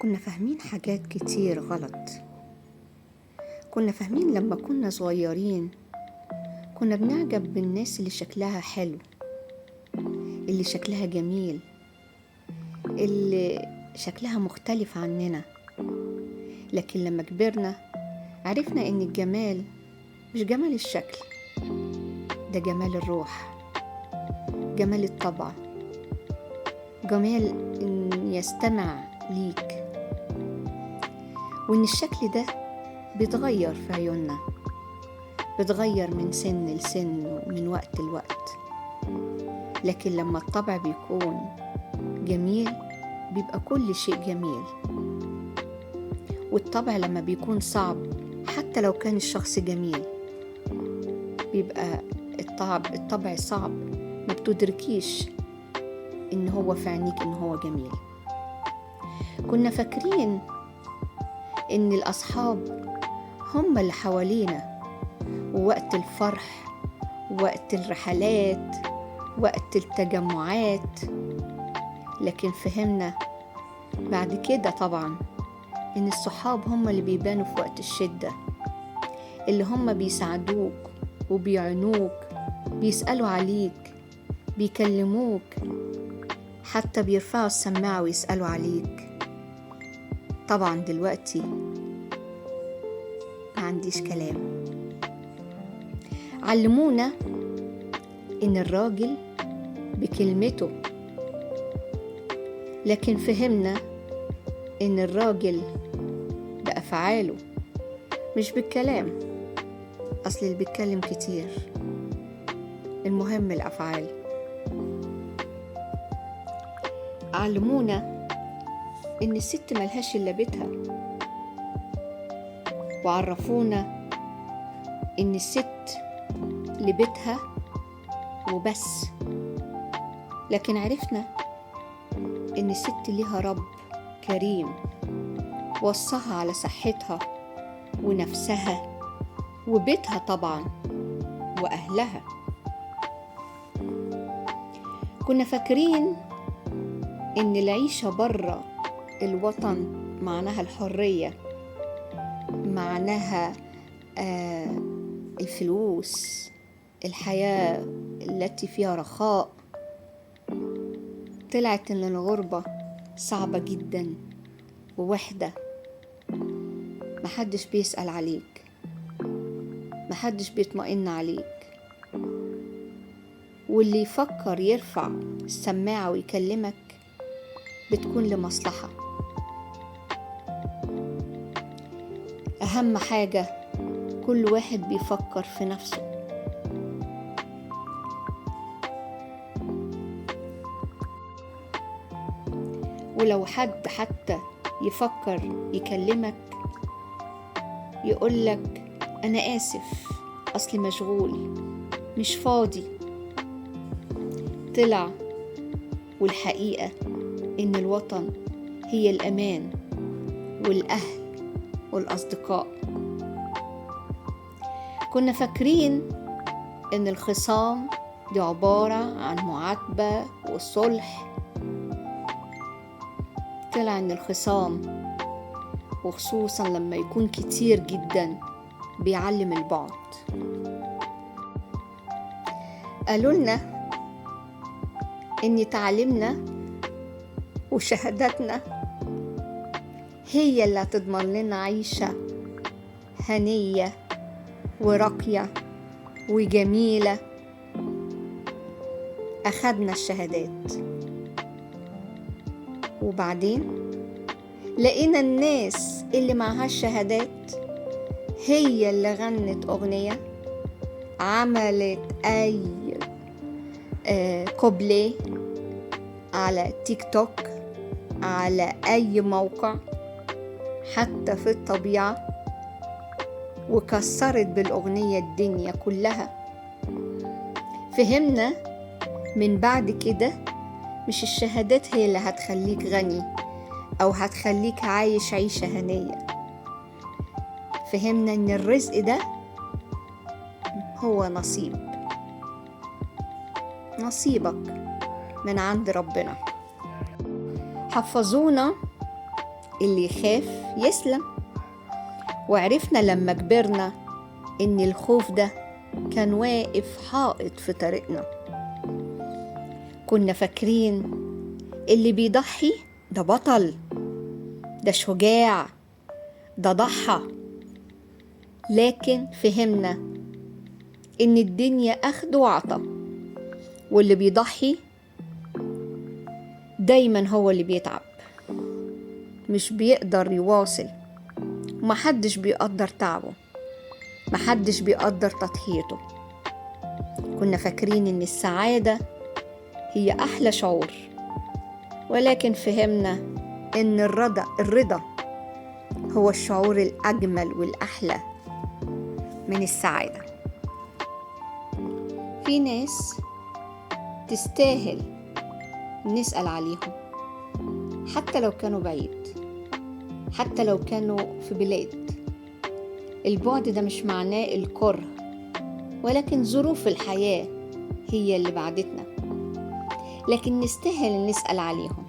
كنا فاهمين حاجات كتير غلط. كنا فاهمين لما كنا صغيرين كنا بنعجب بالناس اللي شكلها حلو، اللي شكلها جميل، اللي شكلها مختلف عننا. لكن لما كبرنا عرفنا ان الجمال مش جمال الشكل، ده جمال الروح، جمال الطبع، جمال ان يستمع ليك، وان الشكل ده بيتغير في عيوننا، بيتغير من سن لسن ومن وقت لوقت. لكن لما الطبع بيكون جميل بيبقى كل شيء جميل. والطبع لما بيكون صعب حتى لو كان الشخص جميل بيبقى الطبع صعب، ما بتدركيش ان هو في عينيك ان هو جميل. كنا فاكرين ان الاصحاب هم اللي حوالينا، ووقت الفرح، وقت الرحلات، وقت التجمعات. لكن فهمنا بعد كده طبعا ان الصحاب هم اللي بيبانوا في وقت الشدة، اللي هم بيساعدوك وبيعنوك، بيسألوا عليك، بيكلموك، حتى بيرفعوا السماعة ويسألوا عليك. طبعا دلوقتي ما عنديش كلام. علمونا ان الراجل بكلمته، لكن فهمنا ان الراجل بأفعاله مش بالكلام. اصل اللي بيتكلم كتير، المهم الأفعال. علمونا ان الست ملهاش الا بيتها، وعرفونا ان الست لبيتها وبس. لكن عرفنا ان الست ليها رب كريم وصاها على صحتها ونفسها وبيتها طبعا واهلها. كنا فاكرين ان العيشة برا الوطن معناها الحرية، معناها الفلوس، الحياة التي فيها رخاء. طلعت ان الغربة صعبة جدا ووحدة، محدش بيسأل عليك، محدش بيطمئن عليك، واللي يفكر يرفع السماعة ويكلمك بتكون لمصلحة. أهم حاجة كل واحد بيفكر في نفسه. ولو حد حتى يفكر يكلمك يقولك أنا آسف، أصلي مشغول، مش فاضي. طلع والحقيقة إن الوطن هي الأمان والأهل والأصدقاء. كنا فاكرين إن الخصام دي عبارة عن معاتبة وصلح. طلع إن الخصام، وخصوصا لما يكون كتير جدا، بيعلم البعد. قالوا لنا إن تعليمنا وشهاداتنا هي اللي هتضمن لنا عيشة هنية وراقية وجميلة. أخدنا الشهادات وبعدين لقينا الناس اللي معها الشهادات هي اللي غنت أغنية، عملت أي كوبليه على تيك توك، على أي موقع، حتى في الطبيعة، وكسرت بالأغنية الدنيا كلها. فهمنا من بعد كده مش الشهادات هي اللي هتخليك غني أو هتخليك عايش عيشة هنية. فهمنا إن الرزق ده هو نصيبك من عند ربنا. حفظونا اللي يخاف يسلم. وعرفنا لما كبرنا إن الخوف ده كان واقف حائط في طريقنا. كنا فاكرين اللي بيضحي ده بطل، ده شجاع، ده ضحى. لكن فهمنا إن الدنيا أخد وعطا، واللي بيضحي دايما هو اللي بيتعب، مش بيقدر يواصل. محدش بيقدر تعبه، محدش بيقدر تضحيته. كنا فاكرين إن السعادة هي أحلى شعور، ولكن فهمنا إن الرضا هو الشعور الأجمل والأحلى من السعادة. في ناس تستاهل نسأل عليهم، حتى لو كانوا بعيد، حتى لو كانوا في بلاد. البعد ده مش معناه الكره، ولكن ظروف الحياة هي اللي بعدتنا. لكن نستاهل نسأل عليهم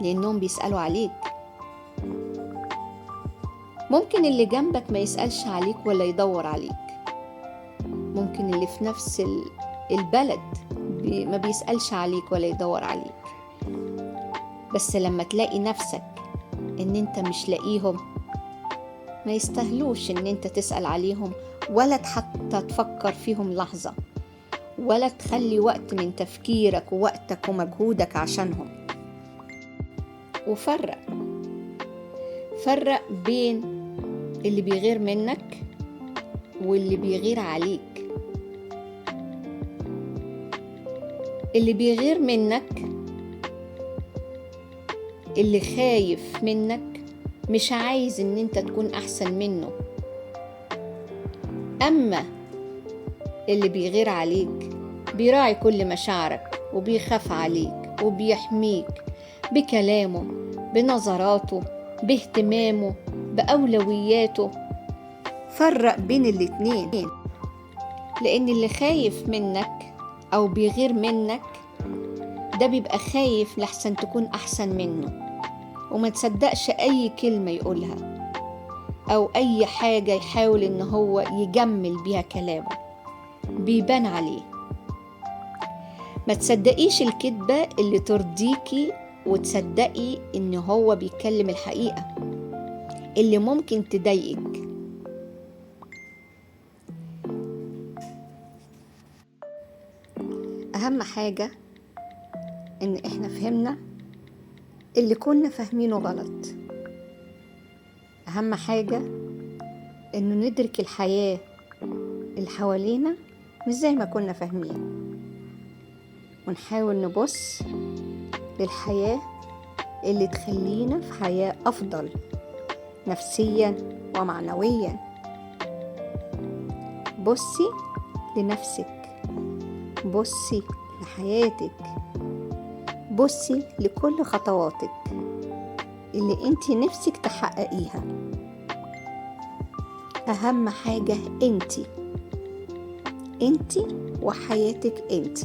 لأنهم بيسألوا عليك. ممكن اللي جنبك ما يسألش عليك ولا يدور عليك، ممكن اللي في نفس البلد ما بيسألش عليك ولا يدور عليك. بس لما تلاقي نفسك ان انت مش لاقيهم، ما يستاهلوش ان انت تسأل عليهم ولا حتى تفكر فيهم لحظة، ولا تخلي وقت من تفكيرك ووقتك ومجهودك عشانهم. وفرق بين اللي بيغير منك واللي بيغير عليك. اللي بيغير منك، اللي خايف منك، مش عايز ان انت تكون احسن منه. اما اللي بيغير عليك بيراعي كل مشاعرك، وبيخاف عليك وبيحميك بكلامه، بنظراته، باهتمامه، بأولوياته. فرق بين الاتنين، لأن اللي خايف منك أو بيغير منك ده بيبقى خايف لحسن تكون أحسن منه، وما تصدقش أي كلمة يقولها أو أي حاجة يحاول إن هو يجمل بيها كلامه، بيبان عليه. ما تصدقيش الكذبة اللي ترضيكي وتصدقي إن هو بيتكلم الحقيقة اللي ممكن تضايقك. أهم حاجة إن إحنا فهمنا اللي كنا فاهمينه غلط. أهم حاجة إنه ندرك الحياة اللي حوالينا مش زي ما كنا فاهمين، ونحاول نبص للحياة اللي تخلينا في حياة أفضل نفسيا ومعنويا. بصي لنفسك، بصي لحياتك، بصي لكل خطواتك اللي انت نفسك تحققيها. أهم حاجة انت وحياتك انت.